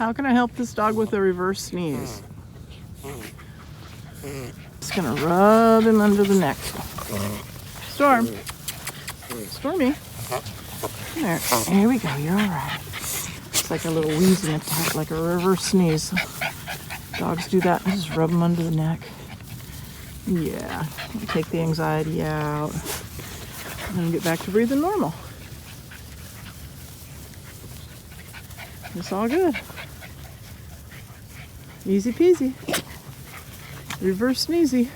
How can I help this dog with a reverse sneeze? Just gonna rub him under the neck. Storm. Stormy. Come here. Here we go. You're all right. It's like a little wheezing attack, like a reverse sneeze. Dogs do that. I just rub them under the neck. Yeah. Take the anxiety out. And then get back to breathing normal. It's all good. Easy peasy. Reverse sneezy.